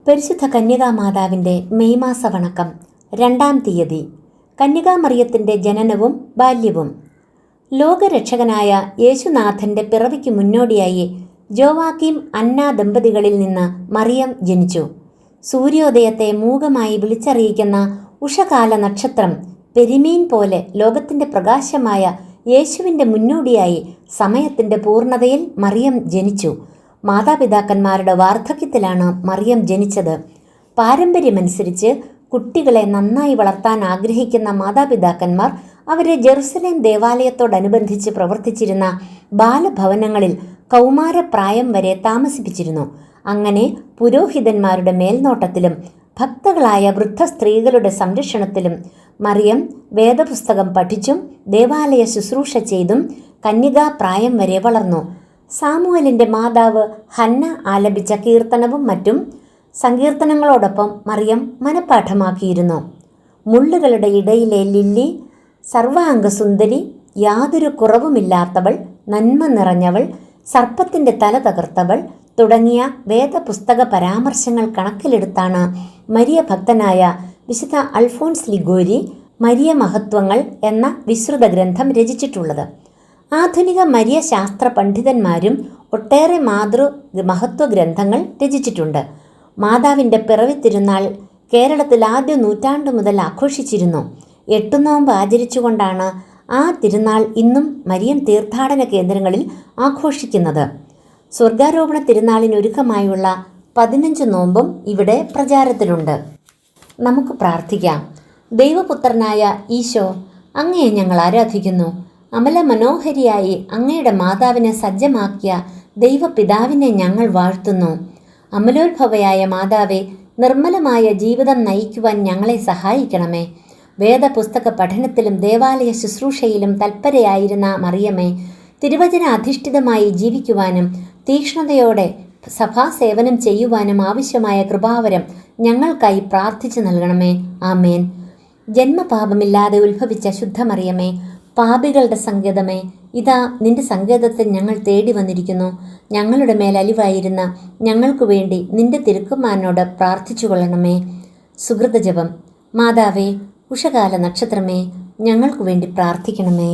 പരിശുദ്ധ കന്യകാമാതാവിൻ്റെ മെയ് മാസ വണക്കം 2-ാം തീയതി. കന്യകാമറിയത്തിൻ്റെ ജനനവും ബാല്യവും. ലോകരക്ഷകനായ യേശുനാഥൻ്റെ പിറവിക്ക് മുന്നോടിയായി ജോവാക്കീം അന്ന ദമ്പതികളിൽ നിന്ന് മറിയം ജനിച്ചു. സൂര്യോദയത്തെ മൂകമായി വിളിച്ചറിയിക്കുന്ന ഉഷകാല നക്ഷത്രം പെരിമീൻ പോലെ ലോകത്തിൻ്റെ പ്രകാശമായ യേശുവിൻ്റെ മുന്നോടിയായി സമയത്തിൻ്റെ പൂർണ്ണതയിൽ മറിയം ജനിച്ചു. മാതാപിതാക്കന്മാരുടെ വാർദ്ധക്യത്തിലാണ് മറിയം ജനിച്ചത്. പാരമ്പര്യമനുസരിച്ച് കുട്ടികളെ നന്നായി വളർത്താൻ ആഗ്രഹിക്കുന്ന മാതാപിതാക്കന്മാർ അവരെ ജെറുസലേം ദേവാലയത്തോടനുബന്ധിച്ച് പ്രവർത്തിച്ചിരുന്ന ബാലഭവനങ്ങളിൽ കൗമാരപ്രായം വരെ താമസിപ്പിച്ചിരുന്നു. അങ്ങനെ പുരോഹിതന്മാരുടെ മേൽനോട്ടത്തിലും ഭക്തകളായ വൃദ്ധ സ്ത്രീകളുടെ സംരക്ഷണത്തിലും മറിയം വേദപുസ്തകം പഠിച്ചും ദേവാലയ ശുശ്രൂഷ ചെയ്തും കന്യകാപ്രായം വരെ വളർന്നു. സാമുവലിൻ്റെ മാതാവ് ഹന്ന ആലപിച്ച കീർത്തനവും മറ്റും സങ്കീർത്തനങ്ങളോടൊപ്പം മറിയം മനഃപ്പാഠമാക്കിയിരുന്നു. മുള്ളുകളുടെ ഇടയിലെ ലില്ലി, സർവാംഗസുന്ദരി, യാതൊരു കുറവുമില്ലാത്തവൾ, നന്മ നിറഞ്ഞവൾ, സർപ്പത്തിൻ്റെ തല തകർത്തവൾ തുടങ്ങിയ വേദപുസ്തക പരാമർശങ്ങൾ കണക്കിലെടുത്താണ് മരിയ ഭക്തനായ വിശുദ്ധ അൽഫോൻസ് ലിഗോരി മരിയ മഹത്വങ്ങൾ എന്ന വിശ്രുത ഗ്രന്ഥം രചിച്ചിട്ടുള്ളത്. ആധുനിക മരിയ ശാസ്ത്ര പണ്ഡിതന്മാരും ഒട്ടേറെ മഹത്വ ഗ്രന്ഥങ്ങൾ രചിച്ചിട്ടുണ്ട്. മാതാവിൻ്റെ പിറവി തിരുനാൾ കേരളത്തിൽ ആദ്യ നൂറ്റാണ്ട് മുതൽ ആഘോഷിച്ചിരുന്നു. 8 നോമ്പ് ആചരിച്ചുകൊണ്ടാണ് ആ തിരുനാൾ ഇന്നും മരിയൻ തീർത്ഥാടന കേന്ദ്രങ്ങളിൽ ആഘോഷിക്കുന്നത്. സ്വർഗാരോപണ തിരുനാളിനൊരുക്കമായുള്ള 15 നോമ്പും ഇവിടെ പ്രചാരത്തിലുണ്ട്. നമുക്ക് പ്രാർത്ഥിക്കാം. ദൈവപുത്രനായ ഈശോ, അങ്ങയെ ഞങ്ങൾ ആരാധിക്കുന്നു. അമല മനോഹരിയായി അങ്ങയുടെ മാതാവിനെ സജ്ജമാക്കിയ ദൈവപിതാവിനെ ഞങ്ങൾ വാഴ്ത്തുന്നു. അമലോത്ഭവയായ മാതാവെ, നിർമ്മലമായ ജീവിതം നയിക്കുവാൻ ഞങ്ങളെ സഹായിക്കണമേ. വേദപുസ്തക പഠനത്തിലും ദേവാലയ ശുശ്രൂഷയിലും തൽപരയായിരുന്ന മറിയമേ, തിരുവചന അധിഷ്ഠിതമായി ജീവിക്കുവാനും തീക്ഷ്ണതയോടെ സഭാസേവനം ചെയ്യുവാനും ആവശ്യമായ കൃപാവരം ഞങ്ങൾക്കായി പ്രാർത്ഥിച്ചു നൽകണമേ. ആമേൻ. ജന്മപാപമില്ലാതെ ഉത്ഭവിച്ച ശുദ്ധമറിയമേ, പാപികളുടെ സങ്കേതമേ, ഇതാ നിന്റെ സങ്കേതത്തിൽ ഞങ്ങൾ തേടി വന്നിരിക്കുന്നു. ഞങ്ങളുടെ മേൽ അലിവായിരുന്ന ഞങ്ങൾക്കു വേണ്ടി നിന്റെ തിരുക്കുമാരനോട് പ്രാർത്ഥിച്ചു കൊള്ളണമേ. സുകൃതജപം. മാതാവേ, ഉഷകാല നക്ഷത്രമേ, ഞങ്ങൾക്കു വേണ്ടി പ്രാർത്ഥിക്കണമേ.